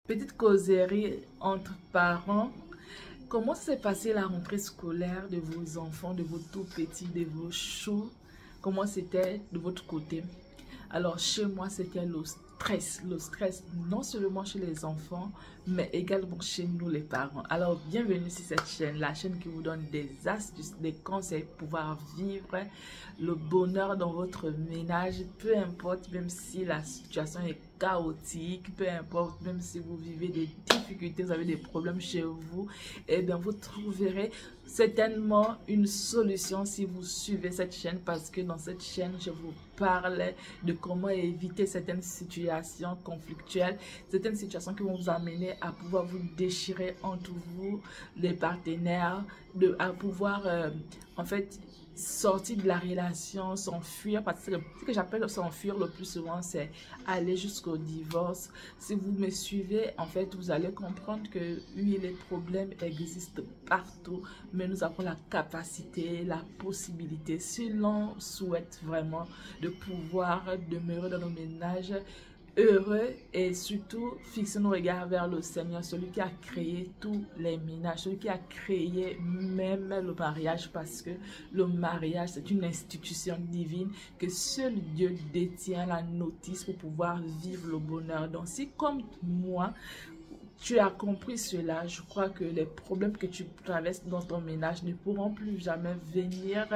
Petite causerie entre parents. Comment s'est passée la rentrée scolaire de vos enfants, de vos tout petits, de vos choux? Comment c'était de votre côté? Alors, chez moi, c'était le stress. Le stress, non seulement chez les enfants, mais également chez nous, les parents. Alors, bienvenue sur cette chaîne, la chaîne qui vous donne des astuces, des conseils pour pouvoir vivre le bonheur dans votre ménage, peu importe, même si la situation est chaotique, peu importe, même si vous vivez des difficultés, vous avez des problèmes chez vous, eh bien, vous trouverez certainement une solution si vous suivez cette chaîne, parce que dans cette chaîne, je vous parle de comment éviter certaines situations conflictuelles, certaines situations qui vont vous amener à pouvoir vous déchirer entre vous, les partenaires, à pouvoir en fait sortir de la relation, s'enfuir, parce que ce que j'appelle s'enfuir le plus souvent, c'est aller jusqu'au divorce. Si vous me suivez, en fait, vous allez comprendre que oui, les problèmes existent partout, mais nous avons la capacité, la possibilité, si l'on souhaite vraiment, de pouvoir demeurer dans nos ménages heureux et surtout fixer nos regards vers le Seigneur, celui qui a créé tous les ménages, celui qui a créé même le mariage, parce que le mariage c'est une institution divine que seul Dieu détient la notice pour pouvoir vivre le bonheur. Donc si comme moi tu as compris cela, je crois que les problèmes que tu traverses dans ton ménage ne pourront plus jamais venir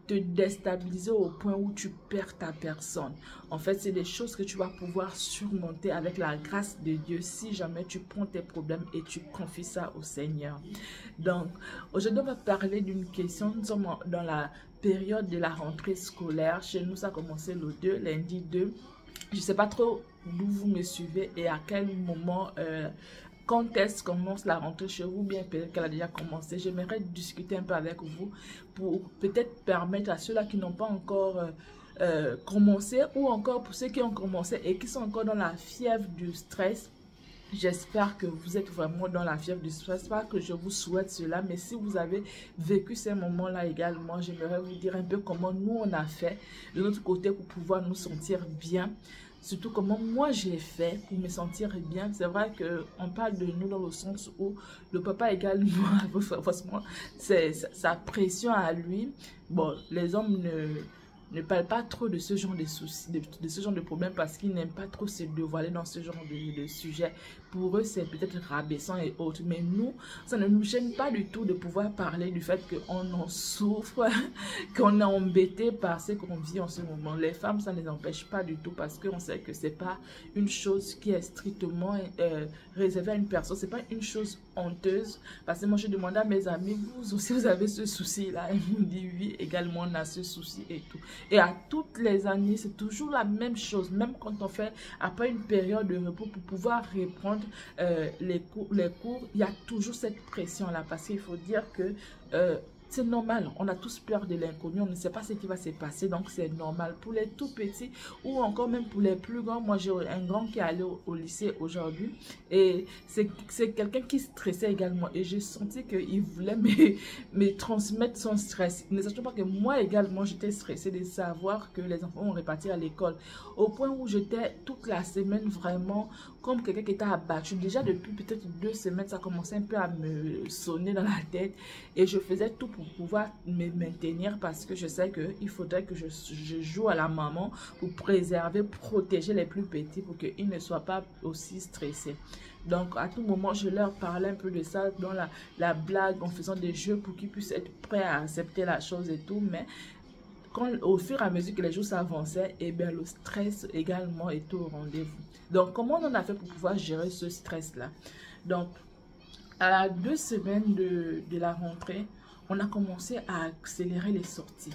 te déstabiliser au point où tu perds ta personne. En fait, c'est des choses que tu vas pouvoir surmonter avec la grâce de Dieu si jamais tu prends tes problèmes et tu confies ça au Seigneur. Donc, aujourd'hui, on va parler d'une question. Nous sommes dans la période de la rentrée scolaire. Chez nous, ça a commencé le 2, lundi 2. Je ne sais pas trop d'où vous me suivez et à quel moment, quand est-ce commence la rentrée chez vous, bien peut-être qu'elle a déjà commencé. J'aimerais discuter un peu avec vous pour peut-être permettre à ceux-là qui n'ont pas encore commencé, ou encore pour ceux qui ont commencé et qui sont encore dans la fièvre du stress. J'espère que vous êtes vraiment dans la fièvre du stress. Pas que je vous souhaite cela, mais si vous avez vécu ces moments-là également, j'aimerais vous dire un peu comment nous on a fait de notre côté pour pouvoir nous sentir bien. Surtout comment moi j'ai fait pour me sentir bien. C'est vrai qu'on parle de nous dans le sens où le papa également, forcément, c'est sa pression à lui. Bon, les hommes ne parlent pas trop de ce genre de soucis, de ce genre de problème, parce qu'ils n'aiment pas trop se dévoiler dans ce genre de sujet. Pour eux, c'est peut-être rabaissant et autres. Mais nous, ça ne nous gêne pas du tout de pouvoir parler du fait qu'on en souffre, qu'on est embêté par ce qu'on vit en ce moment. Les femmes, ça ne les empêche pas du tout, parce qu'on sait que c'est pas une chose qui est strictement réservée à une personne. C'est pas une chose honteuse. Parce que moi, je demande à mes amis, vous aussi, vous avez ce souci-là. Ils me disent oui, également, on a ce souci et tout. Et à toutes les années, c'est toujours la même chose. Même quand on fait, après une période de repos, pour pouvoir reprendre les cours, il y a toujours cette pression-là. Parce qu'il faut dire que c'est normal, on a tous peur de l'inconnu, on ne sait pas ce qui va se passer, donc c'est normal. Pour les tout petits ou encore même pour les plus grands, moi j'ai un grand qui est allé au lycée aujourd'hui et c'est quelqu'un qui stressait également, et j'ai senti qu'il voulait me transmettre son stress. Ne sachant pas que moi également j'étais stressée de savoir que les enfants vont repartir à l'école, au point où j'étais toute la semaine vraiment comme quelqu'un qui était abattu. Déjà depuis peut-être 2 semaines, ça commençait un peu à me sonner dans la tête et je faisais tout pour pouvoir me maintenir, parce que je sais qu'il faudrait que je joue à la maman pour préserver, protéger les plus petits pour qu'ils ne soient pas aussi stressés. Donc à tout moment, je leur parlais un peu de ça dans la blague, en faisant des jeux pour qu'ils puissent être prêts à accepter la chose et tout. Mais au fur et à mesure que les jours s'avançaient, et bien le stress également est au rendez-vous. Donc comment on a fait pour pouvoir gérer ce stress-là? Donc à 2 semaines de la rentrée, on a commencé à accélérer les sorties.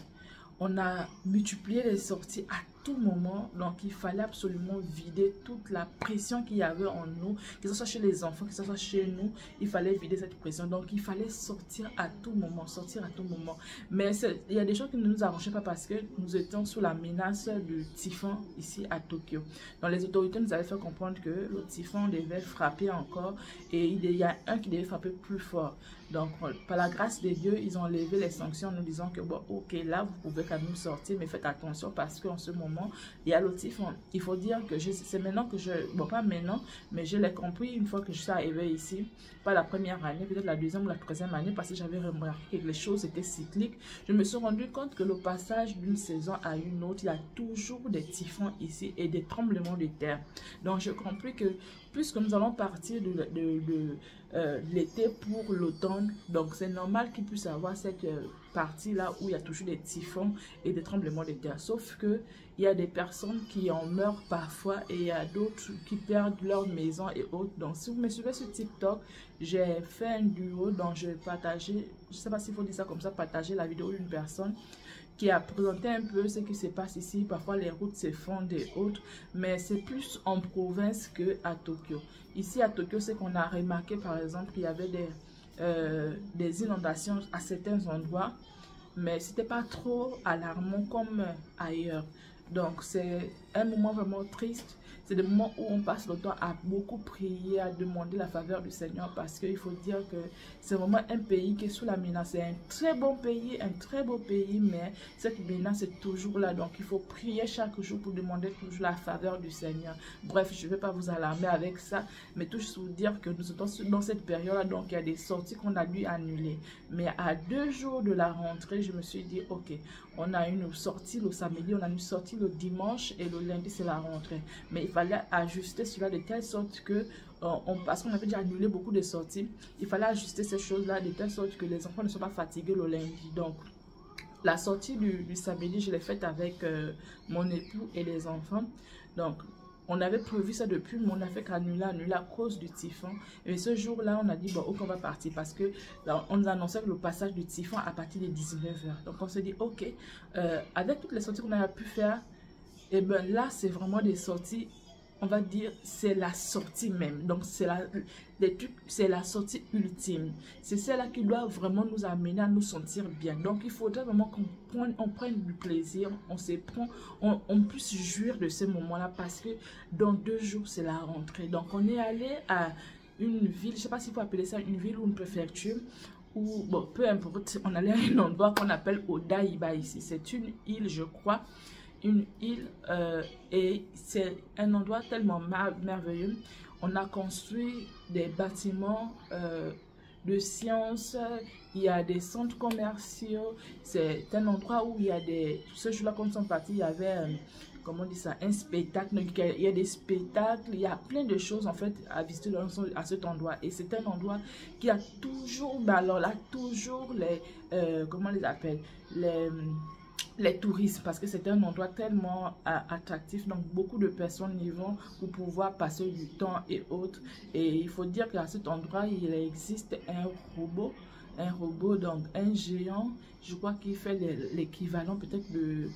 On a multiplié les sorties à tout moment. Donc, il fallait absolument vider toute la pression qu'il y avait en nous, que ce soit chez les enfants, que ce soit chez nous. Il fallait vider cette pression. Donc, il fallait sortir à tout moment, sortir à tout moment. Mais il y a des choses qui ne nous arrangeaient pas, parce que nous étions sous la menace du typhon ici à Tokyo. Donc, les autorités nous avaient fait comprendre que le typhon devait frapper encore, et il y a un qui devait frapper plus fort. Donc, par la grâce de Dieu, ils ont levé les sanctions en nous disant que, bon, ok, là, vous pouvez quand même sortir, mais faites attention, parce qu'en ce moment, maman. Il y a l'autre typhon. Il faut dire que c'est maintenant que bon pas maintenant, mais je l'ai compris une fois que je suis arrivée ici, pas la première année, peut-être la deuxième ou la troisième année, parce que j'avais remarqué que les choses étaient cycliques. Je me suis rendu compte que le passage d'une saison à une autre, il y a toujours des typhons ici et des tremblements de terre. Donc j'ai compris que puisque nous allons partir de l'été pour l'automne, donc c'est normal qu'il puisse avoir cette partie là où il y a toujours des typhons et des tremblements de terre, sauf que il y a des personnes qui en meurent parfois et il y a d'autres qui perdent leur maison et autres. Donc si vous me suivez sur TikTok, j'ai fait un duo dont je vais partager, je sais pas s'il faut dire ça comme ça, partager la vidéo d'une personne qui a présenté un peu ce qui se passe ici. Parfois les routes se fondent et autres, mais c'est plus en province que à Tokyo. Ici à Tokyo, c'est qu'on a remarqué par exemple qu'il y avait des inondations à certains endroits, mais c'était pas trop alarmant comme ailleurs. Donc c'est un moment vraiment triste. C'est des moments où on passe le temps à beaucoup prier, à demander la faveur du Seigneur, parce qu'il faut dire que c'est vraiment un pays qui est sous la menace. C'est un très bon pays, un très beau pays, mais cette menace est toujours là. Donc il faut prier chaque jour pour demander toujours la faveur du Seigneur. Bref, je ne vais pas vous alarmer avec ça, mais tout juste vous dire que nous sommes dans cette période-là, donc il y a des sorties qu'on a dû annuler. Mais à 2 jours de la rentrée, je me suis dit, ok, on a une sortie le samedi, on a une sortie le dimanche et le lundi, c'est la rentrée. Mais il fallait ajuster cela de telle sorte que, parce qu'on avait déjà annulé beaucoup de sorties, il fallait ajuster ces choses-là de telle sorte que les enfants ne soient pas fatigués le lundi. Donc, la sortie du samedi, je l'ai faite avec mon époux et les enfants. Donc, on avait prévu ça depuis, mais on a fait qu'annuler à cause du typhon. Et ce jour-là, on a dit, bon, ok, on va partir parce que là, on nous annonçait le passage du typhon à partir de 19h. Donc, on s'est dit, ok, avec toutes les sorties qu'on a pu faire, et bien là, c'est vraiment des sorties, on va dire, c'est la sortie même. Donc, c'est la sortie ultime. C'est celle-là qui doit vraiment nous amener à nous sentir bien. Donc, il faudrait vraiment qu'on prenne du plaisir, on puisse jouir de ces moments-là parce que dans 2 jours, c'est la rentrée. Donc, on est allé à une ville, je ne sais pas s'il faut appeler ça une ville ou une préfecture, ou, bon, peu importe, on allait à un endroit qu'on appelle Odaiba ici. C'est une île, je crois. Une île et c'est un endroit tellement merveilleux. On a construit des bâtiments de sciences, il y a des centres commerciaux, c'est un endroit où il y a ce jour-là quand nous sommes partis, il y avait comment on dit ça, un spectacle, il y a des spectacles, il y a plein de choses en fait à visiter à cet endroit et c'est un endroit qui a toujours, ben alors là, toujours les, comment on les appelle, les touristes, parce que c'est un endroit tellement attractif, donc beaucoup de personnes y vont pour pouvoir passer du temps et autres. Et il faut dire qu'à cet endroit, il existe un robot, donc un géant, je crois qu'il fait l'équivalent peut-être de,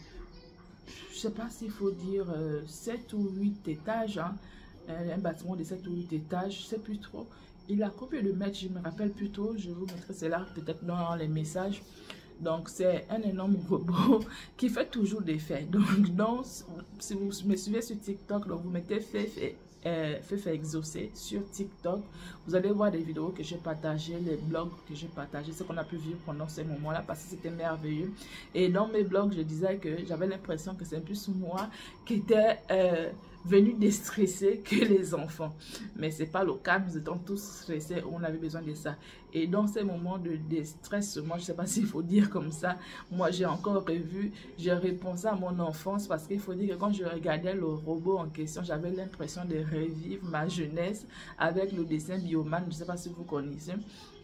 je sais pas s'il faut dire 7 ou 8 étages, hein, un bâtiment de 7 ou 8 étages, je sais plus trop. Il a combien de mètres, je me rappelle plus trop, je vous mettrai cela peut-être dans les messages. Donc, c'est un énorme robot qui fait toujours des faits. Donc, si vous me suivez sur TikTok, donc vous mettez fait exaucer sur TikTok, vous allez voir des vidéos que j'ai partagées, les blogs que j'ai partagés, ce qu'on a pu vivre pendant ces moments-là, parce que c'était merveilleux. Et dans mes blogs, je disais que j'avais l'impression que c'est plus moi qui était venu déstresser que les enfants. Mais c'est pas le cas, nous étions tous stressés, on avait besoin de ça. Et dans ces moments de déstress, moi je sais pas s'il faut dire comme ça, moi j'ai encore revu, j'ai repensé à mon enfance, parce qu'il faut dire que quand je regardais le robot en question, j'avais l'impression de revivre ma jeunesse avec le dessin Bioman, je sais pas si vous connaissez.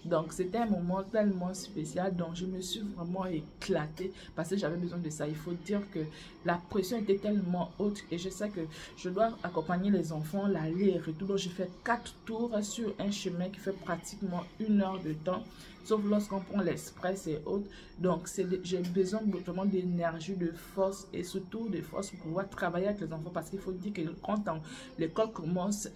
Donc, c'était un moment tellement spécial, donc je me suis vraiment éclatée parce que j'avais besoin de ça. Il faut dire que la pression était tellement haute et je sais que je dois accompagner les enfants, l'aller et retour. Donc, j'ai fait 4 tours sur un chemin qui fait pratiquement 1 heure de temps, sauf lorsqu'on prend l'express et autres. Donc, j'ai besoin vraiment d'énergie, de force et surtout de force pour pouvoir travailler avec les enfants parce qu'il faut dire que quand l'école commence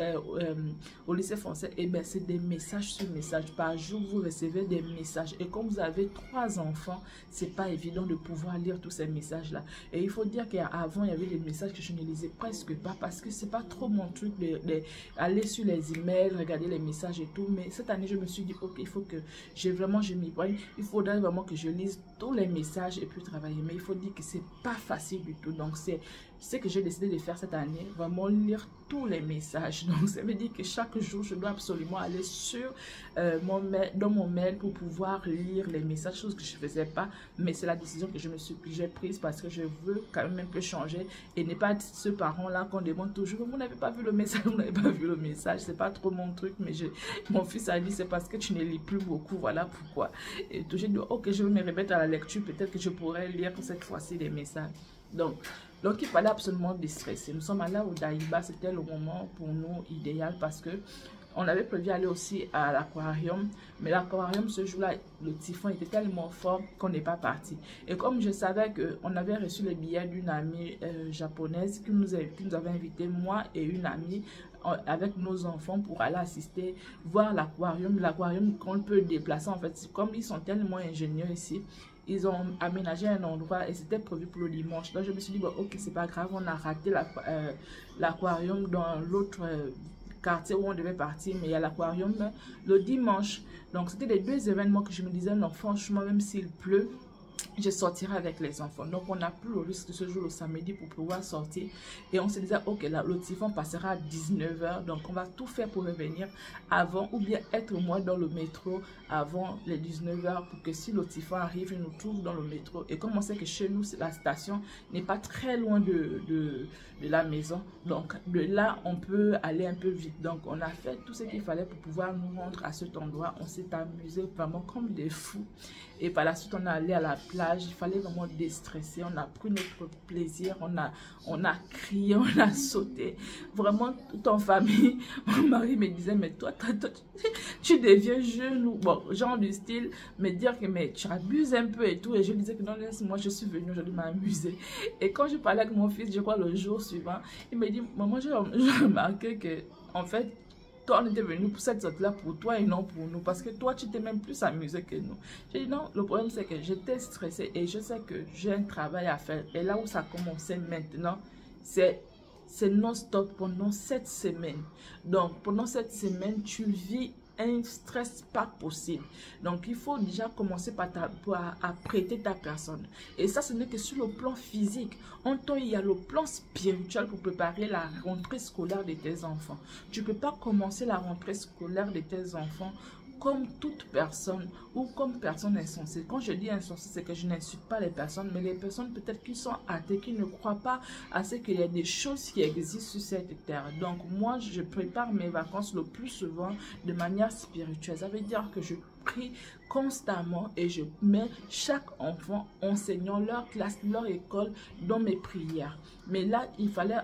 au lycée français, et ben c'est des messages sur messages. Par jour, vous recevez des messages. Et comme vous avez 3 enfants, c'est pas évident de pouvoir lire tous ces messages-là. Et il faut dire qu'avant, il y avait des messages que je ne lisais presque pas parce que c'est pas trop mon truc d'aller sur les emails, regarder les messages et tout. Mais cette année, je me suis dit, ok, il faut que je m'y prenne. Il faudrait vraiment que je lise tous les messages et puis travailler. Mais il faut dire que c'est pas facile du tout. Donc, ce que j'ai décidé de faire cette année, vraiment lire tous les messages. Donc, ça veut dire que chaque jour, je dois absolument aller sur dans mon mail pour pouvoir lire les messages, chose que je ne faisais pas. Mais c'est la décision que j'ai prise parce que je veux quand même un peu changer et ne pas être ce parent-là qu'on demande toujours, vous n'avez pas vu le message, vous n'avez pas vu le message. C'est pas trop mon truc, mais mon fils a dit, c'est parce que tu ne lis plus beaucoup, voilà pourquoi. Et j'ai dit, ok, je vais me remettre à la lecture, peut-être que je pourrais lire cette fois-ci les messages. Donc, il fallait absolument déstresser. Nous sommes allés au Daïba, c'était le moment pour nous idéal parce que on avait prévu aller aussi à l'aquarium, mais l'aquarium ce jour-là, le typhon était tellement fort qu'on n'est pas parti. Et comme je savais qu'on avait reçu les billets d'une amie japonaise qui nous avait invité, moi et une amie, avec nos enfants pour aller assister, voir l'aquarium qu'on peut déplacer en fait, comme ils sont tellement ingénieux ici. Ils ont aménagé un endroit et c'était prévu pour le dimanche. Donc je me suis dit, bon, ok, c'est pas grave, on a raté l'aquarium dans l'autre quartier où on devait partir, mais il y a l'aquarium le dimanche. Donc c'était les deux événements que je me disais, non, franchement, même s'il pleut, je sortirai avec les enfants. Donc on a pris le risque de ce jour le samedi pour pouvoir sortir et on se disait ok, là, le typhon passera à 19 h, donc on va tout faire pour revenir avant ou bien être au moins dans le métro avant les 19 h pour que si le typhon arrive, il nous trouve dans le métro. Et comme on sait que chez nous la station n'est pas très loin de la maison, donc de là on peut aller un peu vite. Donc on a fait tout ce qu'il fallait pour pouvoir nous rendre à cet endroit. On s'est amusé vraiment comme des fous et par la suite on est allé à la plage. Il fallait vraiment déstresser. On a pris notre plaisir, on a crié, on a sauté vraiment tout en famille. Mon mari me disait, mais toi tu deviens jeune ou bon, genre du style me dire que mais tu abuses un peu et tout. Et je lui disais que non, laisse-moi, je suis venue aujourd'hui m'amuser. Et quand je parlais avec mon fils, je crois le jour suivant, il me dit, maman, j'ai remarqué que en fait toi, on était venu pour cette sorte-là pour toi et non pour nous. Parce que toi, tu t'es même plus amusé que nous. J'ai dit non, le problème c'est que j'étais stressée et je sais que j'ai un travail à faire. Et là où ça a commencé maintenant, c'est non-stop pendant 7 semaines. Donc, pendant 7 semaines, tu vis un stress pas possible. Donc, il faut déjà commencer par prêter ta personne. Et ça, ce n'est que sur le plan physique. En temps, il y a le plan spirituel pour préparer la rentrée scolaire de tes enfants. Tu ne peux pas commencer la rentrée scolaire de tes enfants comme toute personne ou comme personne insensée. Quand je dis insensée, c'est que je n'insulte pas les personnes, mais les personnes peut-être qui sont athées, qui ne croient pas à ce qu'il y a des choses qui existent sur cette terre. Donc moi, je prépare mes vacances le plus souvent de manière spirituelle. Ça veut dire que je prie constamment et je mets chaque enfant enseignant leur classe, leur école dans mes prières. Mais là, il fallait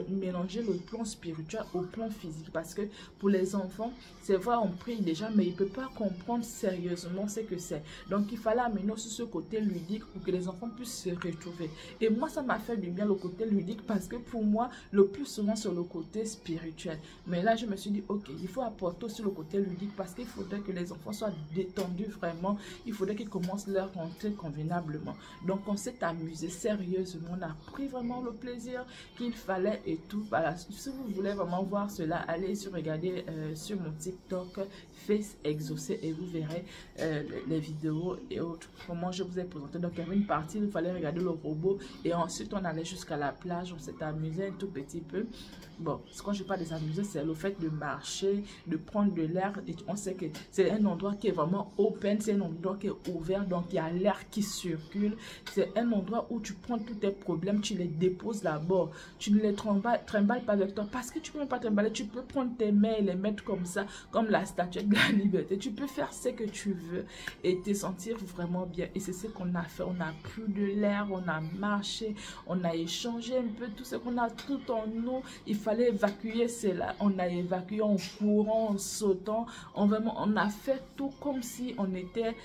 mélanger le plan spirituel au plan physique parce que pour les enfants, c'est vrai, on prie déjà, mais ils ne peuvent pas comprendre sérieusement ce que c'est. Donc, il fallait amener aussi ce côté ludique pour que les enfants puissent se retrouver. Et moi, ça m'a fait du bien le côté ludique parce que pour moi, le plus souvent, c'est le côté spirituel. Mais là, je me suis dit, ok, il faut apporter aussi le côté ludique parce qu'il faudrait que les enfants soient détendus vraiment. Il faudrait qu'ils commencent leur rentrée convenablement. Donc, on s'est amusé sérieusement. On a pris vraiment le plaisir qu'il fallait et tout. Voilà. Si vous voulez vraiment voir cela, allez regarder sur mon TikTok Face Exaucé et vous verrez les vidéos et autres. Comment je vous ai présenté. Donc, il y avait une partie où il fallait regarder le robot et ensuite on allait jusqu'à la plage. On s'est amusé un tout petit peu. Bon, quand je parle de s'amuser, c'est le fait de marcher, de prendre de l'air. Et on sait que c'est un endroit qui est vraiment open, c'est un endroit qui est ouvert, donc il y a l'air qui circule. C'est un endroit où tu prends tous tes problèmes, tu les déposes là-bas. Tu ne les trimballes pas avec toi parce que tu ne peux même pas trimballer. Tu peux prendre tes mains et les mettre comme ça, comme la statue de la liberté. Tu peux faire ce que tu veux et te sentir vraiment bien. Et c'est ce qu'on a fait. On a pris de l'air, on a marché, on a échangé un peu tout ce qu'on a tout en nous. Il fallait évacuer cela. On a évacué en courant, en sautant. On a fait tout comme si on était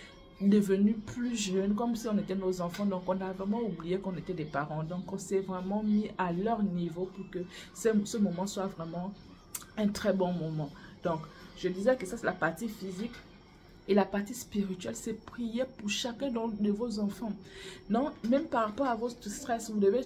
devenus plus jeunes, comme si on était nos enfants. Donc on a vraiment oublié qu'on était des parents. Donc on s'est vraiment mis à leur niveau pour que ce moment soit vraiment un très bon moment. Donc je disais que ça c'est la partie physique. Et la partie spirituelle, c'est prier pour chacun de vos enfants. Non, même par rapport à votre stress, vous devez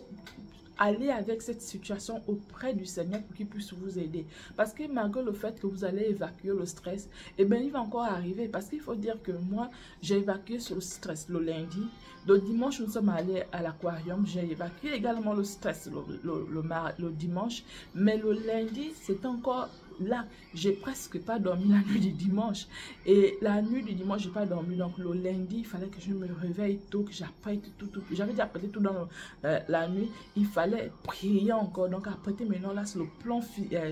allez avec cette situation auprès du Seigneur pour qu'il puisse vous aider. Parce que malgré le fait que vous allez évacuer le stress, eh bien, il va encore arriver. Parce qu'il faut dire que moi, j'ai évacué sur le stress le lundi. Le dimanche, nous sommes allés à l'aquarium. J'ai évacué également le stress le dimanche. Mais le lundi, c'est encore là. J'ai presque pas dormi la nuit du dimanche. Et la nuit du dimanche, j'ai pas dormi. Donc, le lundi, il fallait que je me réveille tôt, que j'apprête tout. J'avais déjà apprêté tout dans la nuit. Il fallait prier encore. Donc, apprêter maintenant, là, sur le plan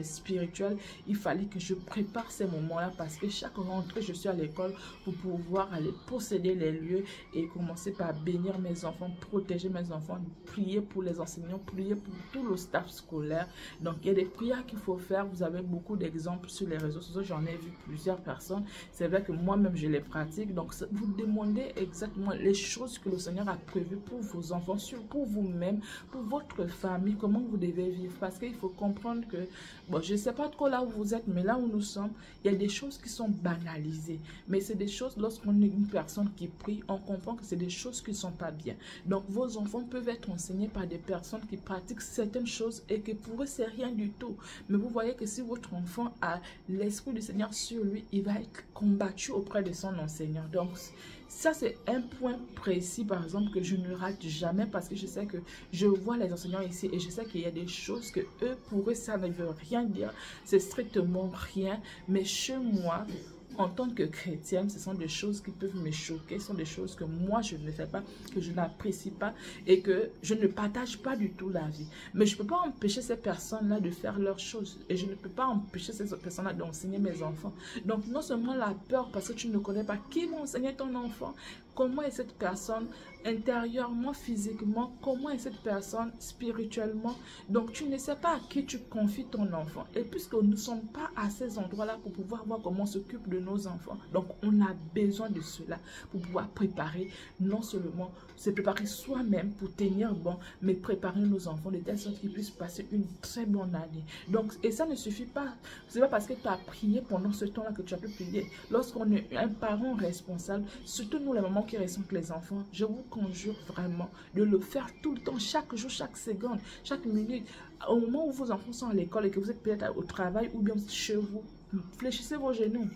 spirituel, il fallait que je prépare ces moments-là parce que chaque rentrée, je suis à l'école pour pouvoir aller posséder les lieux et commencer par bénir mes enfants, protéger mes enfants, prier pour les enseignants, prier pour tout le staff scolaire. Donc, il y a des prières qu'il faut faire. Vous avez beaucoup d'exemples sur les réseaux sociaux. J'en ai vu plusieurs personnes. C'est vrai que moi-même, je les pratique. Donc, vous demandez exactement les choses que le Seigneur a prévues pour vos enfants, pour vous-même, pour votre famille, comment vous devez vivre. Parce qu'il faut comprendre que, bon, je ne sais pas trop là où vous êtes, mais là où nous sommes, il y a des choses qui sont banalisées. Mais c'est des choses, lorsqu'on est une personne qui prie, on comprend que c'est des choses qui ne sont pas bien. Donc, vos enfants peuvent être enseignés par des personnes qui pratiquent certaines choses et que pour eux, c'est rien du tout. Mais vous voyez que si votre enfant a l'Esprit du Seigneur sur lui, il va être combattu auprès de son enseignant. Donc, ça, c'est un point précis, par exemple, que je ne rate jamais parce que je sais que je vois les enseignants ici et je sais qu'il y a des choses que eux, pour eux, ça ne veut rien dire. C'est strictement rien. Mais chez moi, en tant que chrétienne, ce sont des choses qui peuvent me choquer, ce sont des choses que moi je ne fais pas, que je n'apprécie pas et que je ne partage pas du tout la vie. Mais je ne peux pas empêcher ces personnes-là de faire leurs choses et je ne peux pas empêcher ces personnes-là d'enseigner mes enfants. Donc non seulement la peur parce que tu ne connais pas qui va enseigner ton enfant, comment est cette personne intérieurement, physiquement, comment est cette personne spirituellement. Donc tu ne sais pas à qui tu confies ton enfant. Et puisque nous ne sommes pas à ces endroits-là pour pouvoir voir comment on s'occupe de nos enfants, donc on a besoin de cela pour pouvoir préparer, non seulement se préparer soi-même pour tenir bon, mais préparer nos enfants de telle sorte qu'ils puissent passer une très bonne année. Donc, et ça ne suffit pas. C'est pas parce que tu as prié pendant ce temps-là que tu as pu prier. Lorsqu'on est un parent responsable, surtout nous les mamans qui restons avec les enfants, je vous conjure vraiment de le faire tout le temps, chaque jour, chaque seconde, chaque minute. Au moment où vos enfants sont à l'école et que vous êtes peut-être au travail ou bien chez vous, fléchissez vos genoux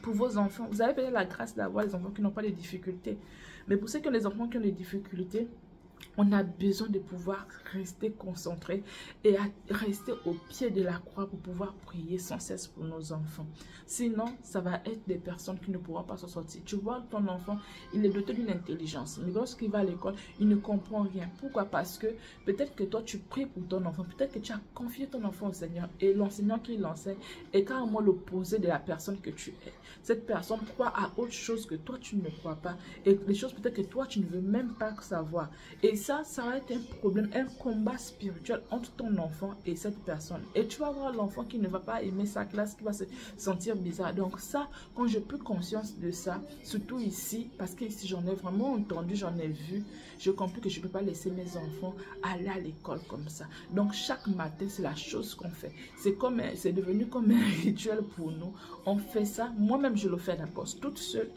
pour vos enfants. Vous avez peut-être la grâce d'avoir les enfants qui n'ont pas de difficultés. Mais pour ceux qui ont des enfants qui ont des difficultés, on a besoin de pouvoir rester concentré et rester au pied de la croix pour pouvoir prier sans cesse pour nos enfants. Sinon, ça va être des personnes qui ne pourront pas s'en sortir. Tu vois, ton enfant, il est doté d'une intelligence. Mais lorsqu'il va à l'école, il ne comprend rien. Pourquoi? Parce que peut-être que toi, tu pries pour ton enfant. Peut-être que tu as confié ton enfant au Seigneur. Et l'enseignant qui l'enseigne est carrément l'opposé de la personne que tu es. Cette personne croit à autre chose que toi, tu ne crois pas. Et des choses peut-être que toi, tu ne veux même pas savoir. Et ça va être un problème, un combat spirituel entre ton enfant et cette personne. Et tu vas voir l'enfant qui ne va pas aimer sa classe, qui va se sentir bizarre. Donc ça, quand j'ai pris conscience de ça, surtout ici, parce que ici j'en ai vraiment entendu, j'en ai vu, je comprends que je ne peux pas laisser mes enfants aller à l'école comme ça. Donc chaque matin, c'est la chose qu'on fait. C'est devenu comme un rituel pour nous. On fait ça, moi-même je le fais d'abord toute seule,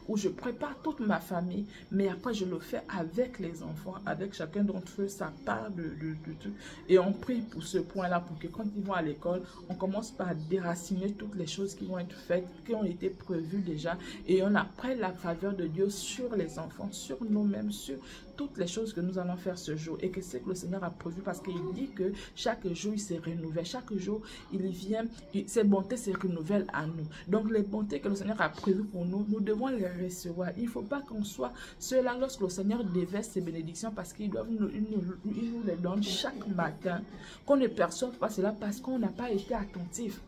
où je prépare toute ma famille, mais après je le fais avec les enfants, avec chacun d'entre eux, ça part de tout. Et on prie pour ce point-là, pour que quand ils vont à l'école, on commence par déraciner toutes les choses qui vont être faites, qui ont été prévues déjà, et on apprête la faveur de Dieu sur les enfants, sur nous-mêmes, sur toutes les choses que nous allons faire ce jour, et que c'est que le Seigneur a prévu, parce qu'il dit que chaque jour il se renouvelle, chaque jour il vient, ses bontés se renouvellent à nous. Donc les bontés que le Seigneur a prévues pour nous, nous devons les recevoir. Il ne faut pas qu'on soit ceux-là lorsque le Seigneur déverse ses bénédictions, parce qu'il nous les donne chaque matin, qu'on ne perçoive pas cela parce qu'on n'a pas été attentif.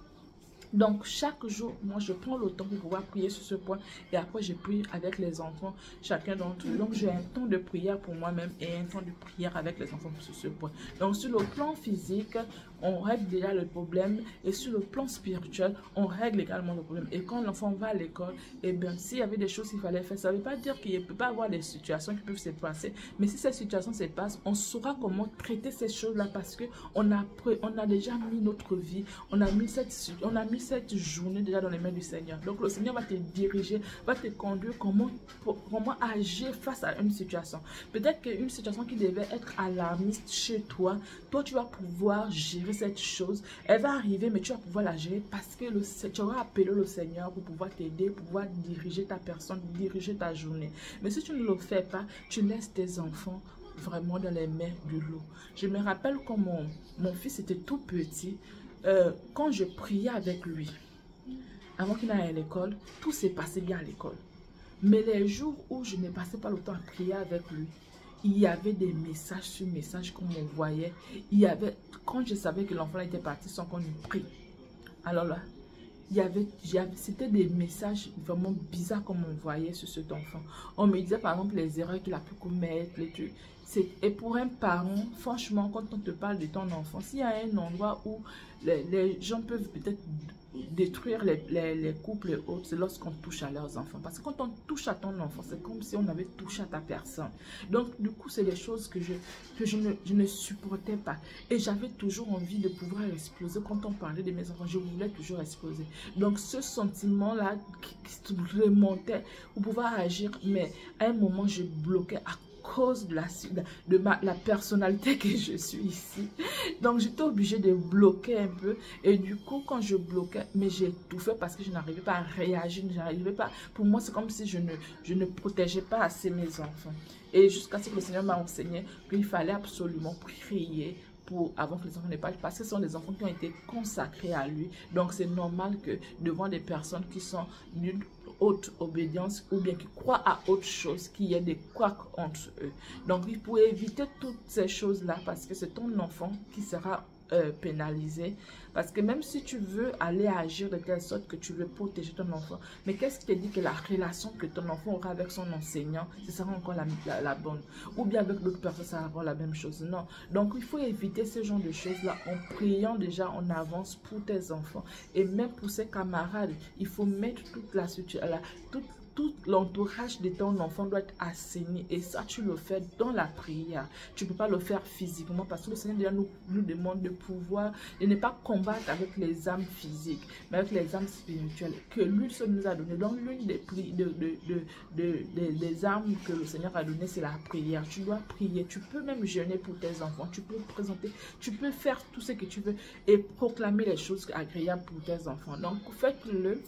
Donc, chaque jour, moi, je prends le temps pour pouvoir prier sur ce point. Et après, je prie avec les enfants, chacun d'entre eux. Donc, j'ai un temps de prière pour moi-même et un temps de prière avec les enfants sur ce point. Donc, sur le plan physique, on règle déjà le problème et sur le plan spirituel, on règle également le problème. Et quand l'enfant va à l'école, eh bien, s'il y avait des choses qu'il fallait faire, ça ne veut pas dire qu'il ne peut pas avoir des situations qui peuvent se passer, mais si ces situations se passent, on saura comment traiter ces choses-là parce qu'on a déjà mis notre vie, on a mis cette journée déjà dans les mains du Seigneur. Donc le Seigneur va te diriger, va te conduire comment agir face à une situation. Peut-être qu'une situation qui devait être alarmiste chez toi, toi tu vas pouvoir gérer cette chose. Elle va arriver, mais tu vas pouvoir la gérer parce que tu auras appelé le Seigneur pour pouvoir t'aider, pour pouvoir diriger ta personne, diriger ta journée. Mais si tu ne le fais pas, tu laisses tes enfants vraiment dans les mains du loup. Je me rappelle quand mon fils était tout petit, quand je priais avec lui, avant qu'il aille à l'école, tout s'est passé bien à l'école. Mais les jours où je ne passais pas le temps à prier avec lui, il y avait des messages sur messages qu'on m'envoyait. Quand je savais que l'enfant était parti sans qu'on ait prie. Alors là, c'était des messages vraiment bizarres qu'on m'envoyait sur cet enfant. On me disait par exemple les erreurs qu'il a pu commettre, les trucs. Et pour un parent, franchement, quand on te parle de ton enfant, s'il y a un endroit où les gens peuvent peut-être détruire les couples et autres, c'est lorsqu'on touche à leurs enfants. Parce que quand on touche à ton enfant, c'est comme si on avait touché à ta personne. Donc, du coup, c'est des choses que je ne supportais pas. Et j'avais toujours envie de pouvoir exploser. Quand on parlait de mes enfants, je voulais toujours exploser. Donc, ce sentiment-là qui remontait pour pouvoir agir, mais à un moment, je bloquais à cause de la personnalité que je suis ici. Donc j'étais obligée de bloquer un peu et du coup quand je bloquais, mais j'étouffais parce que je n'arrivais pas à réagir, pour moi c'est comme si je ne protégeais pas assez mes enfants. Et jusqu'à ce que le Seigneur m'a enseigné qu'il fallait absolument prier avant que les enfants ne parlent, parce que ce sont des enfants qui ont été consacrés à lui. Donc c'est normal que devant des personnes qui sont d'une haute obédience ou bien qui croient à autre chose, qu'il y ait des couacs entre eux. Donc il faut éviter toutes ces choses-là parce que c'est ton enfant qui sera pénalisé. Parce que même si tu veux aller agir de telle sorte que tu veux protéger ton enfant, mais qu'est-ce qui te dit que la relation que ton enfant aura avec son enseignant, ce sera encore la bonne? Ou bien avec d'autres personnes, ça va avoir la même chose? Non. Donc, il faut éviter ce genre de choses-là en priant déjà en avance pour tes enfants. Et même pour ses camarades, il faut mettre toute la situation, tout l'entourage de ton enfant doit être assaini. Et ça, tu le fais dans la prière. Tu ne peux pas le faire physiquement parce que le Seigneur déjà nous demande de pouvoir, de ne pas combattre avec les âmes physiques, mais avec les âmes spirituelles que lui seul nous a donné. Donc, l'une des armes que le Seigneur a donné, c'est la prière. Tu dois prier. Tu peux même jeûner pour tes enfants. Tu peux présenter, tu peux faire tout ce que tu veux et proclamer les choses agréables pour tes enfants. Donc, faites-le.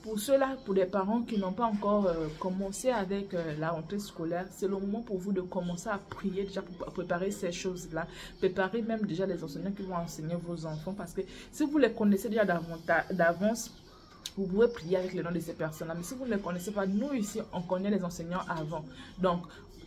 Pour ceux-là, pour les parents qui n'ont pas encore commencé avec la rentrée scolaire, c'est le moment pour vous de commencer à prier déjà pour préparer ces choses-là. Préparer même déjà les enseignants qui vont enseigner vos enfants parce que si vous les connaissez déjà d'avance, vous pouvez prier avec le nom de ces personnes-là. Mais si vous ne les connaissez pas, nous ici, on connaît les enseignants avant. Donc,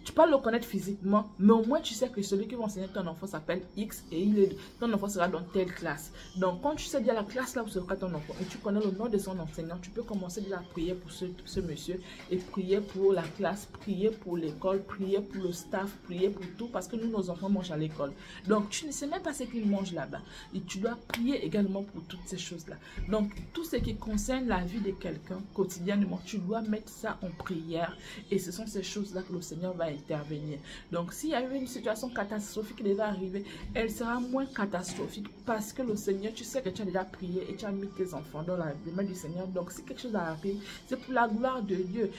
tu peux le connaître physiquement, mais au moins tu sais que celui qui va enseigner ton enfant s'appelle X et ton enfant sera dans telle classe. Donc quand tu sais déjà la classe là où sera ton enfant et tu connais le nom de son enseignant, tu peux commencer déjà à prier pour ce monsieur et prier pour la classe, prier pour l'école, prier pour le staff, prier pour tout parce que nous, nos enfants mangent à l'école. Donc tu ne sais même pas ce qu'ils mangent là-bas et tu dois prier également pour toutes ces choses-là. Donc tout ce qui concerne la vie de quelqu'un quotidiennement, tu dois mettre ça en prière et ce sont ces choses-là que le Seigneur va intervenir. Donc s'il y a eu une situation catastrophique qui devait arriver, elle sera moins catastrophique parce que le Seigneur, tu sais que tu as déjà prié et tu as mis tes enfants dans les mains du Seigneur. Donc si quelque chose arrive, c'est pour la gloire de Dieu.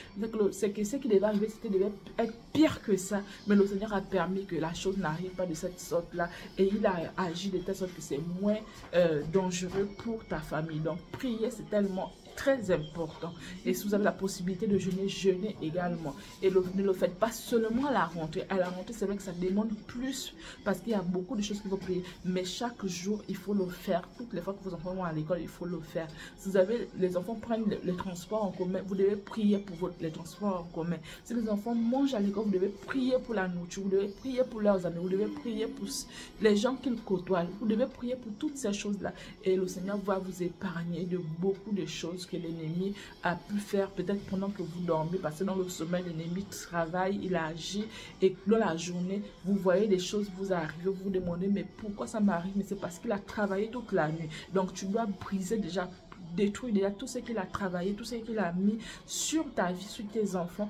C'est que ce qui devait arriver, devait être pire que ça, mais le Seigneur a permis que la chose n'arrive pas de cette sorte-là et il a agi de telle sorte que c'est moins dangereux pour ta famille. Donc prier, c'est tellement très important. Et si vous avez la possibilité de jeûner, jeûnez également. Et ne le faites pas seulement à la rentrée. À la rentrée, c'est vrai que ça demande plus parce qu'il y a beaucoup de choses qu'il faut prier. Mais chaque jour, il faut le faire. Toutes les fois que vos enfants vont à l'école, il faut le faire. Si vous avez, les enfants prennent les transports en commun, vous devez prier pour les transports en commun. Si les enfants mangent à l'école, vous devez prier pour la nourriture. Vous devez prier pour leurs amis. Vous devez prier pour les gens qu'ils côtoient. Vous devez prier pour toutes ces choses-là. Et le Seigneur va vous épargner de beaucoup de choses choses que l'ennemi a pu faire peut-être pendant que vous dormez, parce que dans le sommeil, l'ennemi travaille, il agit, et dans la journée, vous voyez des choses vous arriver, vous vous demandez, mais pourquoi ça m'arrive? Mais c'est parce qu'il a travaillé toute la nuit. Donc, tu dois briser déjà, détruire déjà tout ce qu'il a travaillé, tout ce qu'il a mis sur ta vie, sur tes enfants,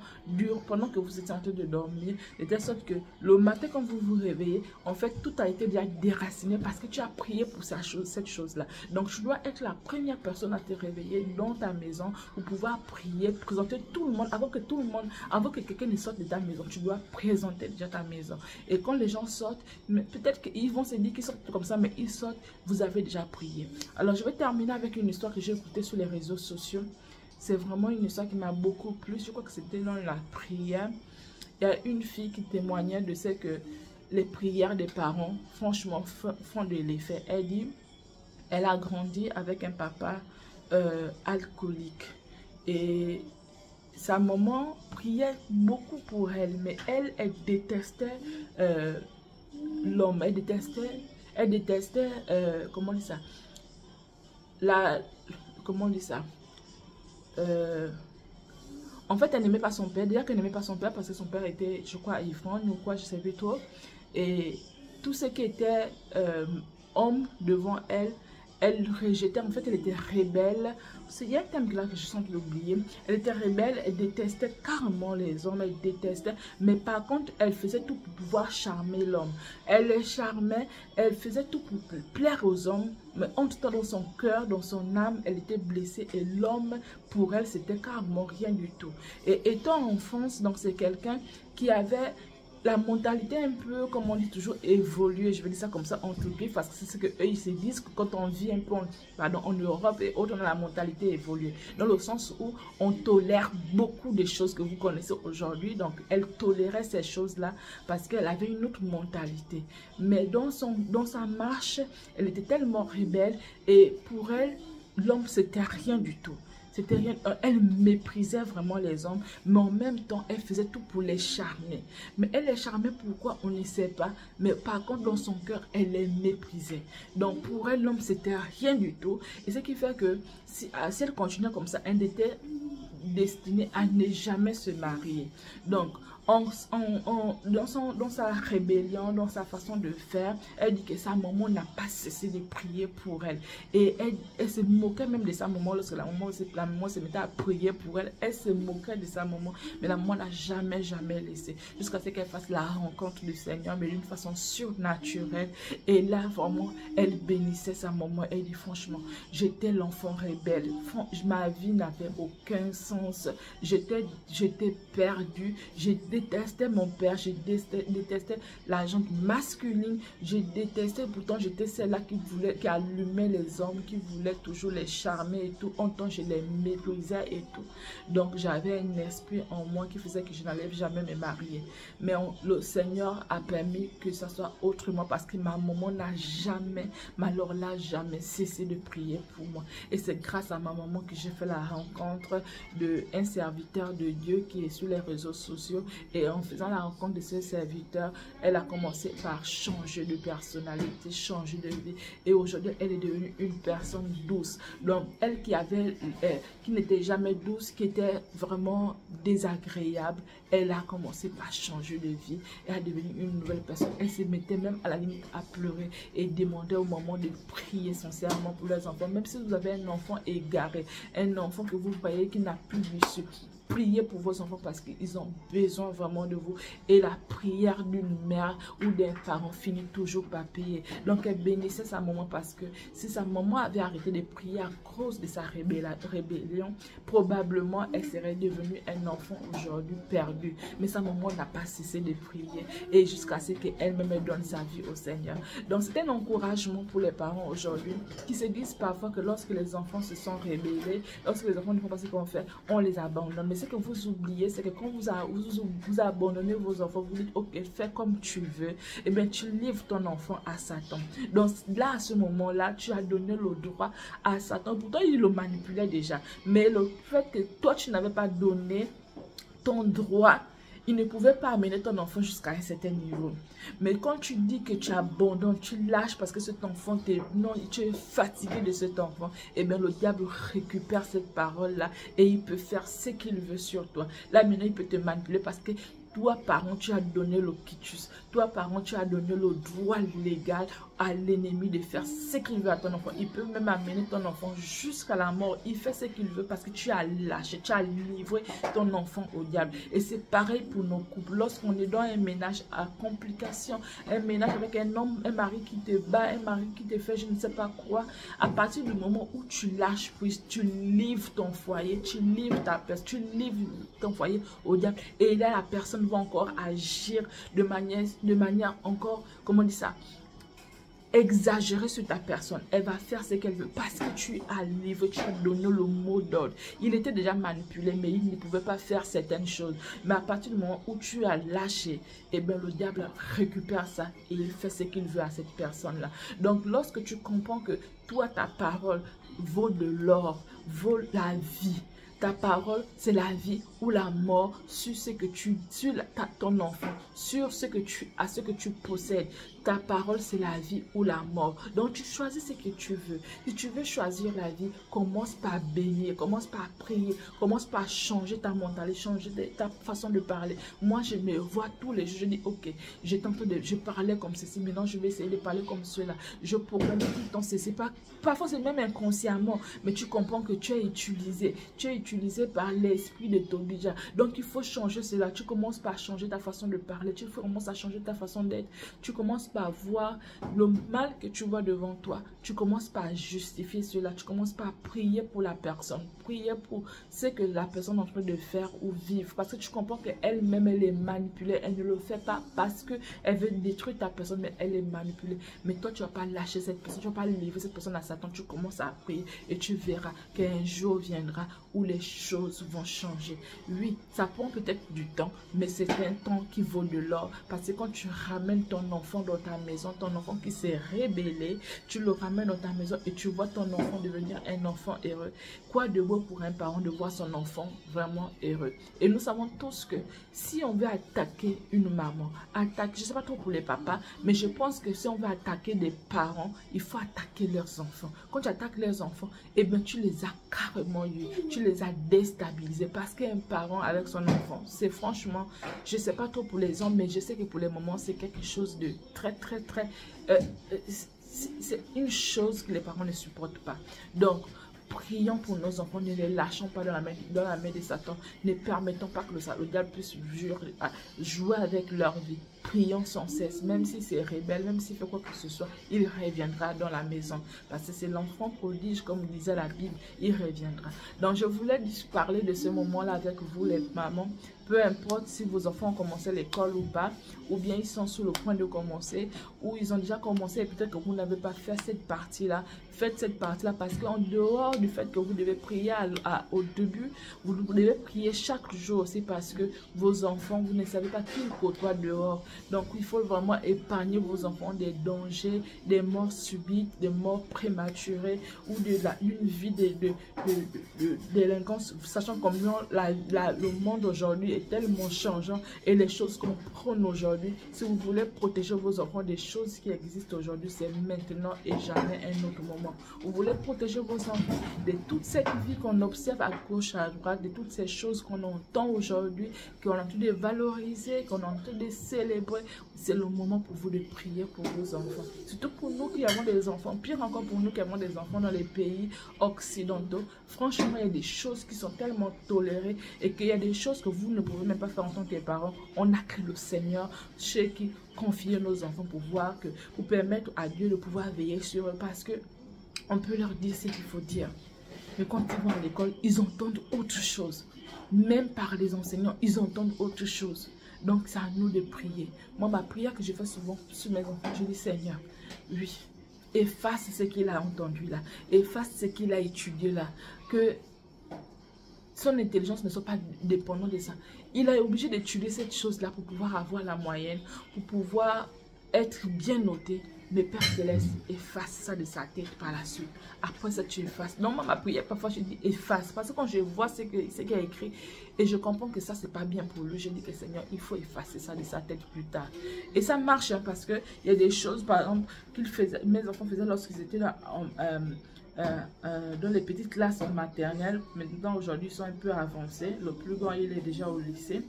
pendant que vous étiez en train de dormir, de telle sorte que le matin, quand vous vous réveillez, en fait, tout a été déjà déraciné parce que tu as prié pour cette chose-là. Donc, tu dois être la première personne à te réveiller dans ta maison pour pouvoir prier, présenter tout le monde, avant que quelqu'un ne sorte de ta maison, tu dois présenter déjà ta maison. Et quand les gens sortent, peut-être qu'ils vont se dire qu'ils sortent comme ça, mais ils sortent, vous avez déjà prié. Alors, je vais terminer avec une histoire que j'ai écoutée sur les réseaux sociaux. C'est vraiment une histoire qui m'a beaucoup plu. Je crois que c'était dans la prière. Il y a une fille qui témoignait de ce que les prières des parents, franchement, font de l'effet. Elle dit, elle a grandi avec un papa alcoolique. Et sa maman priait beaucoup pour elle, mais elle détestait l'homme. Elle détestait, comment on dit ça? Comment on dit ça? En fait, elle n'aimait pas son père. Déjà qu'elle n'aimait pas son père parce que son père était, je crois, ivrogne ou quoi, je ne sais plus trop. Et tout ce qui était homme devant elle, elle rejetait. En fait, elle était rebelle. Il y a un thème là que je sens l'oublier. Elle était rebelle, elle détestait carrément les hommes, elle détestait. Mais par contre, elle faisait tout pour pouvoir charmer l'homme. Elle les charmait, elle faisait tout pour plaire aux hommes. Mais en tout cas, dans son cœur, dans son âme, elle était blessée. Et l'homme, pour elle, c'était carrément rien du tout. Et étant en France, donc c'est quelqu'un qui avait la mentalité un peu, comme on dit toujours, évoluée. Je vais dire ça comme ça, en tout cas, parce que c'est ce qu'eux, ils se disent que quand on vit un peu en Europe et autres, on a la mentalité évoluée. Dans le sens où on tolère beaucoup de choses que vous connaissez aujourd'hui. Donc, elle tolérait ces choses-là parce qu'elle avait une autre mentalité. Mais dans sa marche, elle était tellement rebelle et pour elle, l'homme, c'était rien du tout. C'était rien. Elle méprisait vraiment les hommes, mais en même temps, elle faisait tout pour les charmer. Mais elle les charmait pourquoi, on ne sait pas. Mais par contre, dans son cœur, elle les méprisait. Donc pour elle, l'homme, c'était rien du tout. Et ce qui fait que si elle continuait comme ça, elle était destinée à ne jamais se marier. Donc, dans sa rébellion, dans sa façon de faire, elle dit que sa maman n'a pas cessé de prier pour elle. Et elle se moquait même de sa maman lorsque la maman se mettait à prier pour elle. Elle se moquait de sa maman, mais la maman n'a jamais laissé. Jusqu'à ce qu'elle fasse la rencontre du Seigneur, mais d'une façon surnaturelle. Et là, vraiment, elle bénissait sa maman. Elle dit, franchement, j'étais l'enfant rebelle. Ma vie n'avait aucun sens. J'étais perdue. Je détestais mon père, je détestais la gente masculine, je détestais, pourtant j'étais celle-là qui allumait les hommes, qui voulait toujours les charmer et tout, en temps je les méprisais et tout. Donc j'avais un esprit en moi qui faisait que je n'allais jamais me marier. Mais le Seigneur a permis que ça soit autrement parce que ma maman n'a jamais, mais alors là, jamais cessé de prier pour moi. Et c'est grâce à ma maman que j'ai fait la rencontre d'un serviteur de Dieu qui est sur les réseaux sociaux. Et en faisant la rencontre de ce serviteur, elle a commencé par changer de personnalité, changer de vie. Et aujourd'hui, elle est devenue une personne douce. Donc, elle qui n'était jamais douce, qui était vraiment désagréable, elle a commencé par changer de vie. Elle est devenue une nouvelle personne. Elle se mettait même à la limite à pleurer et demandait au moment de prier sincèrement pour les enfants. Même si vous avez un enfant égaré, un enfant que vous voyez qui n'a plus d'issue, priez pour vos enfants parce qu'ils ont besoin vraiment de vous. Et la prière d'une mère ou d'un parent finit toujours par payer. Donc elle bénissait sa maman parce que si sa maman avait arrêté de prier à cause de sa rébellion, probablement elle serait devenue un enfant aujourd'hui perdu. Mais sa maman n'a pas cessé de prier et jusqu'à ce qu'elle-même donne sa vie au Seigneur. Donc c'est un encouragement pour les parents aujourd'hui qui se disent parfois que lorsque les enfants se sont rébellés, lorsque les enfants ne font pas ce qu'on fait, on les abandonne. Mais ce que vous oubliez, c'est que quand vous abandonnez vos enfants, vous dites, ok, fais comme tu veux, et bien tu livres ton enfant à Satan. Donc là, à ce moment-là, tu as donné le droit à Satan. Pourtant, il le manipulait déjà. Mais le fait que toi, tu n'avais pas donné ton droit, il ne pouvait pas amener ton enfant jusqu'à un certain niveau. Mais quand tu dis que tu abandonnes, tu lâches parce que cet enfant, non, tu es fatigué de cet enfant, et bien le diable récupère cette parole-là et il peut faire ce qu'il veut sur toi. Là, maintenant, il peut te manipuler parce que toi, parent, tu as donné le quitus. Toi, parent, tu as donné le droit légal à l'ennemi de faire ce qu'il veut à ton enfant. Il peut même amener ton enfant jusqu'à la mort. Il fait ce qu'il veut parce que tu as lâché, tu as livré ton enfant au diable. Et c'est pareil pour nos couples. Lorsqu'on est dans un ménage à complications, un ménage avec un homme, un mari qui te bat, un mari qui te fait je ne sais pas quoi, à partir du moment où tu lâches prise, tu livres ton foyer, tu livres ta personne, tu livres ton foyer au diable. Et là, la personne va encore agir de manière encore, comment on dit ça, exagérer sur ta personne. Elle va faire ce qu'elle veut parce que tu as livré, tu as donné le mot d'ordre. Il était déjà manipulé, mais il ne pouvait pas faire certaines choses. Mais à partir du moment où tu as lâché, eh bien le diable récupère ça et il fait ce qu'il veut à cette personne-là. Donc lorsque tu comprends que toi, ta parole vaut de l'or, vaut la vie. Ta parole, c'est la vie ou la mort sur ce que ton enfant, sur ce que tu as, ce que tu possèdes. Ta parole, c'est la vie ou la mort. Donc, tu choisis ce que tu veux. Si tu veux choisir la vie, commence par bénir, commence par prier, commence par changer ta mentalité, changer ta façon de parler. Moi, je me vois tous les jours, je dis, ok, je parlais comme ceci, maintenant je vais essayer de parler comme cela. Je proclame tout le temps ceci. Parfois, c'est même inconsciemment, mais tu comprends que tu es utilisé par l'esprit de Tobija. Donc, il faut changer cela. Tu commences par changer ta façon de parler. Tu commences à changer ta façon d'être. Tu commences par voir le mal que tu vois devant toi. Tu commences par justifier cela. Tu commences par prier pour la personne. Prier pour ce que la personne est en train de faire ou vivre. Parce que tu comprends qu'elle-même, elle est manipulée. Elle ne le fait pas parce qu'elle veut détruire ta personne, mais elle est manipulée. Mais toi, tu ne vas pas lâcher cette personne. Tu ne vas pas livrer cette personne à Satan. Tu commences à prier et tu verras qu'un jour viendra où les choses vont changer. Oui, ça prend peut-être du temps, mais c'est un temps qui vaut de l'or. Parce que quand tu ramènes ton enfant dans ta maison, ton enfant qui s'est rébellé, tu le ramènes dans ta maison et tu vois ton enfant devenir un enfant heureux. Quoi de beau pour un parent de voir son enfant vraiment heureux. Et nous savons tous que si on veut attaquer une maman, je ne sais pas trop pour les papas, mais je pense que si on veut attaquer des parents, il faut attaquer leurs enfants. Quand tu attaques leurs enfants, eh bien tu les as carrément eu, tu les as déstabilisés parce qu'un parent avec son enfant, c'est franchement, je ne sais pas trop pour les hommes, mais je sais que pour les mamans, c'est quelque chose de très, c'est une chose que les parents ne supportent pas. Donc, prions pour nos enfants, ne les lâchons pas dans la main de Satan, ne permettons pas que le diable puisse jouer avec leur vie. Prions sans cesse, même si c'est rebelle, même s'il fait quoi que ce soit, il reviendra dans la maison. Parce que c'est l'enfant prodige, comme disait la Bible, il reviendra. Donc je voulais parler de ce moment-là avec vous, les mamans. Peu importe si vos enfants ont commencé l'école ou pas, ou bien ils sont sur le point de commencer, ou ils ont déjà commencé et peut-être que vous n'avez pas fait cette partie-là. Faites cette partie-là parce qu'en dehors du fait que vous devez prier au début, vous devez prier chaque jour aussi parce que vos enfants, vous ne savez pas qu'ils côtoient dehors. Donc, il faut vraiment épargner vos enfants des dangers, des morts subites, des morts prématurées ou d'une vie de délinquance. Sachant combien le monde aujourd'hui est tellement changeant et les choses qu'on prône aujourd'hui, si vous voulez protéger vos enfants des choses qui existent aujourd'hui, c'est maintenant et jamais un autre moment. Vous voulez protéger vos enfants de toute cette vie qu'on observe à gauche, à droite, de toutes ces choses qu'on entend aujourd'hui, qu'on est en train de valoriser, qu'on est en train de célébrer. C'est le moment pour vous de prier pour vos enfants. Surtout pour nous qui avons des enfants, pire encore pour nous qui avons des enfants dans les pays occidentaux. Franchement, il y a des choses qui sont tellement tolérées et qu'il y a des choses que vous ne pouvez même pas faire en tant que parents. On a que le Seigneur chez qui confier nos enfants pour permettre à Dieu de pouvoir veiller sur eux parce que on peut leur dire ce qu'il faut dire. Mais quand ils vont à l'école, ils entendent autre chose. Même par les enseignants, ils entendent autre chose. Donc, c'est à nous de prier. Moi, ma prière que je fais souvent sur mes enfants, je dis, Seigneur, oui, efface ce qu'il a entendu là. Efface ce qu'il a étudié là. Que son intelligence ne soit pas dépendante de ça. Il est obligé d'étudier cette chose-là pour pouvoir avoir la moyenne, pour pouvoir être bien noté. mais Père Céleste, efface ça de sa tête par la suite. Après ça, tu effaces. Non, ma prière, parfois je dis efface. Parce que quand je vois ce qu'il y a écrit, et je comprends que ça, c'est pas bien pour lui, je dis que Seigneur, il faut effacer ça de sa tête plus tard. Et ça marche, hein, parce qu'il y a des choses, par exemple, mes enfants faisaient lorsqu'ils étaient là, dans les petites classes en maternelle. Maintenant, aujourd'hui, ils sont un peu avancés. Le plus grand, il est déjà au lycée.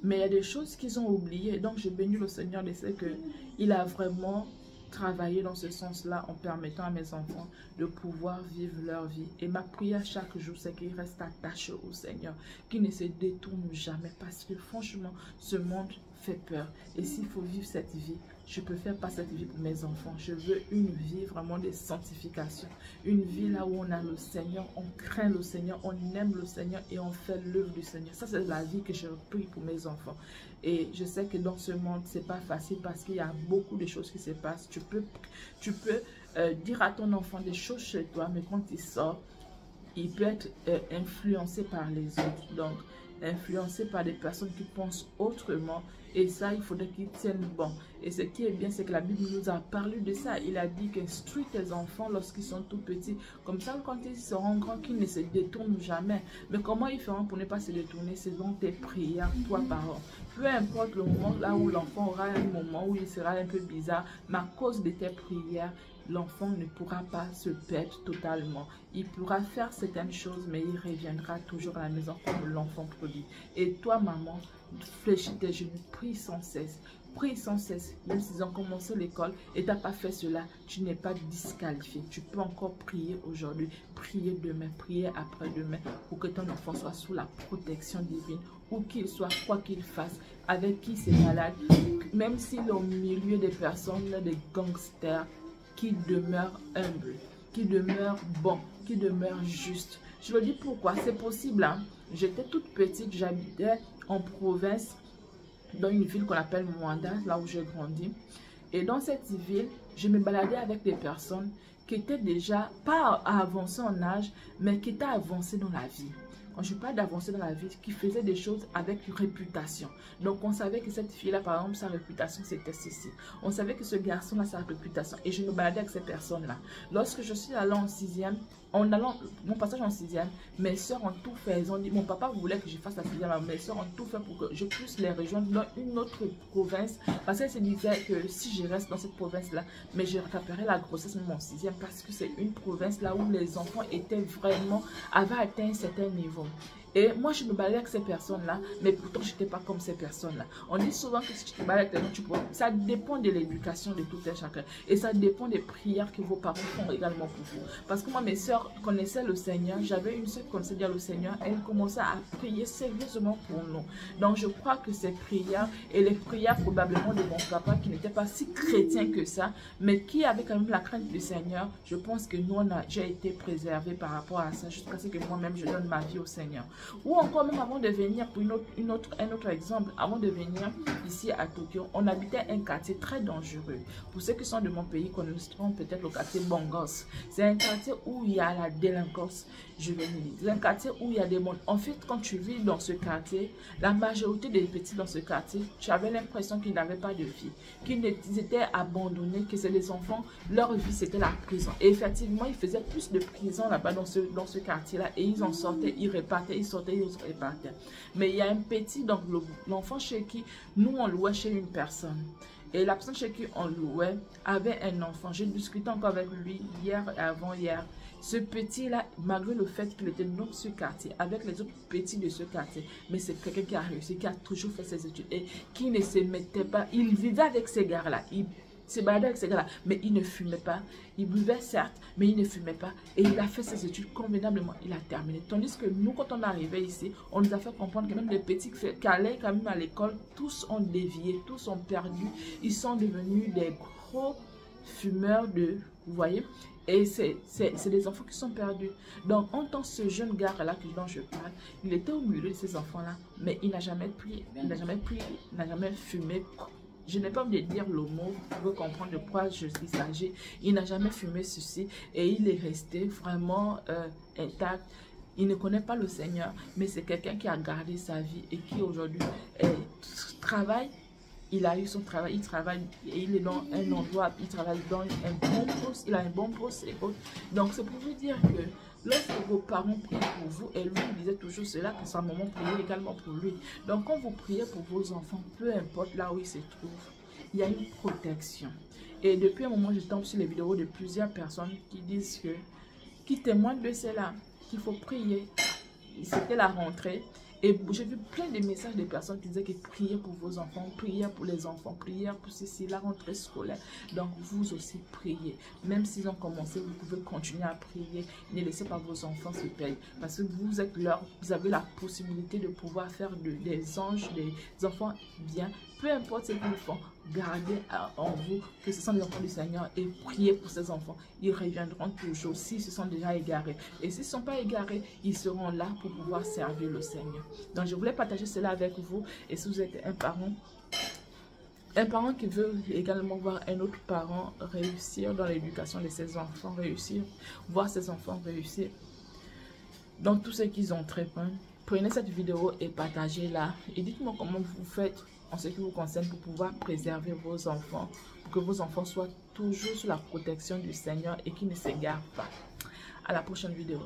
Mais il y a des choses qu'ils ont oubliées. Donc, je bénis le Seigneur de ce qu'il a vraiment travaillé dans ce sens-là en permettant à mes enfants de pouvoir vivre leur vie. Et ma prière chaque jour, c'est qu'ils restent attachés au Seigneur, qu'ils ne se détournent jamais. Parce que franchement, ce monde fait peur. Et s'il faut vivre cette vie, je peux faire pas cette vie pour mes enfants. Je veux une vie vraiment de sanctification. Une vie là où on a le Seigneur, on craint le Seigneur, on aime le Seigneur et on fait l'œuvre du Seigneur. Ça, c'est la vie que je prie pour mes enfants. Et je sais que dans ce monde, c'est pas facile parce qu'il y a beaucoup de choses qui se passent. Tu peux dire à ton enfant des choses chez toi, mais quand il sort, il peut être influencé par les autres. Donc, influencé par des personnes qui pensent autrement. Et ça, il faudrait qu'ils tiennent bon. Et ce qui est bien, c'est que la Bible nous a parlé de ça. Il a dit qu'instruis tes enfants lorsqu'ils sont tout petits. Comme ça, quand ils seront grands, qu'ils ne se détournent jamais. Mais comment ils feront pour ne pas se détourner? C'est dans tes prières, toi, parent. Peu importe le moment là où l'enfant aura un moment où il sera un peu bizarre, mais à cause de tes prières, l'enfant ne pourra pas se perdre totalement. Il pourra faire certaines choses, mais il reviendra toujours à la maison comme l'enfant prodigue. Et toi, maman, fléchis tes genoux, prie sans cesse. Prie sans cesse, même s'ils ont commencé l'école et tu n'as pas fait cela, tu n'es pas disqualifié. Tu peux encore prier aujourd'hui, prier demain, prier après-demain pour que ton enfant soit sous la protection divine, où qu'il soit, quoi qu'il fasse, avec qui c'est malade, même s'il est au milieu des personnes, des gangsters, qui demeure humble, qui demeure bon, qui demeure juste. Je le dis pourquoi, c'est possible. Hein? J'étais toute petite, j'habitais en province, dans une ville qu'on appelle Mwanda, là où j'ai grandi. Et dans cette ville, je me baladais avec des personnes qui étaient déjà, pas avancées en âge, mais qui étaient avancées dans la vie. Quand je parle d'avancer dans la vie, qui faisait des choses avec réputation. Donc, on savait que cette fille-là, par exemple, sa réputation, c'était ceci. On savait que ce garçon-là, sa réputation. Et je me baladais avec ces personnes-là. Lorsque je suis allée en 6e, mon passage en 6e, mes soeurs ont tout fait. Ils ont dit, mon papa voulait que je fasse la 6e, mes soeurs ont tout fait pour que je puisse les rejoindre dans une autre province. Parce qu'elles se disaient que si je reste dans cette province-là, mais je rattraperai la grossesse même en 6e. Parce que c'est une province là où les enfants avaient atteint un certain niveau. Et moi, je me baladais avec ces personnes-là, mais pourtant, je n'étais pas comme ces personnes-là. On dit souvent que si tu te balades avec les gens, ça dépend de l'éducation de tout un chacun. Et ça dépend des prières que vos parents font également pour vous. Parce que moi, mes soeurs connaissaient le Seigneur. J'avais une soeur qui connaissait bien le Seigneur. Elle commençait à prier sérieusement pour nous. Donc, je crois que ces prières, et les prières probablement de mon papa, qui n'était pas si chrétien que ça, mais qui avait quand même la crainte du Seigneur, je pense que nous, j'ai été préservés par rapport à ça, jusqu'à ce que moi-même, je donne ma vie au Seigneur. Ou encore même avant de venir, pour un autre exemple, avant de venir ici à Tokyo, on habitait un quartier très dangereux. Pour ceux qui sont de mon pays, connaîtront peut-être le quartier Bongos. C'est un quartier où il y a la délinquance juvénile. C'est un quartier où il y a des mondes. En fait, quand tu vis dans ce quartier, la majorité des petits dans ce quartier, tu avais l'impression qu'ils n'avaient pas de vie, qu'ils étaient abandonnés, que c'est les enfants, leur vie c'était la prison. Et effectivement, ils faisaient plus de prison là-bas dans ce quartier-là, et ils en sortaient, ils repartaient, ils sortaient, ils repartaient. Mais il y a un petit, donc l'enfant chez qui nous on louait chez une personne. Et la personne chez qui on louait avait un enfant. J'ai discuté encore avec lui hier et avant-hier. Ce petit-là, malgré le fait qu'il était dans ce quartier, avec les autres petits de ce quartier, mais c'est quelqu'un qui a réussi, qui a toujours fait ses études et qui ne se mettait pas. Il vivait avec ces gars-là. Il se baladait avec ces gars-là, mais il ne fumait pas. Il buvait certes, mais il ne fumait pas. Et il a fait ses études convenablement. Il a terminé. Tandis que nous, quand on est arrivé ici, on nous a fait comprendre que même les petits qui allaient quand même à l'école, tous ont dévié, tous ont perdu. Ils sont devenus des gros fumeurs vous voyez. Et c'est des enfants qui sont perdus. Donc, en tant que ce jeune gars-là dont je parle, il était au milieu de ces enfants-là, mais il n'a jamais prié, il n'a jamais prié, il n'a jamais fumé. Je n'ai pas envie de dire le mot pour comprendre de quoi il s'agit. Il n'a jamais fumé ceci et il est resté vraiment intact. Il ne connaît pas le Seigneur, mais c'est quelqu'un qui a gardé sa vie et qui aujourd'hui travaille il a eu son travail, il travaille, et il est dans un endroit, il travaille dans un bon poste, il a un bon poste et autres. Donc c'est pour vous dire que lorsque vos parents prient pour vous, et lui disait toujours cela, que sa maman priait également pour lui. Donc quand vous priez pour vos enfants, peu importe là où ils se trouvent, il y a une protection. Et depuis un moment, je tombe sur les vidéos de plusieurs personnes qui disent que, qui témoignent de cela, qu'il faut prier. C'était la rentrée. Et j'ai vu plein de messages de personnes qui disaient que priez pour vos enfants, priez pour les enfants, priez pour ceci, la rentrée scolaire. Donc vous aussi priez. Même s'ils ont commencé, vous pouvez continuer à prier. Ne laissez pas vos enfants se perdre. Parce que vous êtes là, vous avez la possibilité de pouvoir faire des anges, des enfants bien. Peu importe ce qu'ils font, gardez en vous que ce sont des enfants du Seigneur et priez pour ces enfants. Ils reviendront toujours s'ils se sont déjà égarés. Et s'ils ne sont pas égarés, ils seront là pour pouvoir servir le Seigneur. Donc je voulais partager cela avec vous. Et si vous êtes un parent qui veut également voir un autre parent réussir dans l'éducation de ses enfants, réussir, voir ses enfants réussir dans tout ce qu'ils entreprennent, prenez cette vidéo et partagez-la. Et dites-moi comment vous faites en ce qui vous concerne pour pouvoir préserver vos enfants, pour que vos enfants soient toujours sous la protection du Seigneur et qu'ils ne s'égarent pas. À la prochaine vidéo.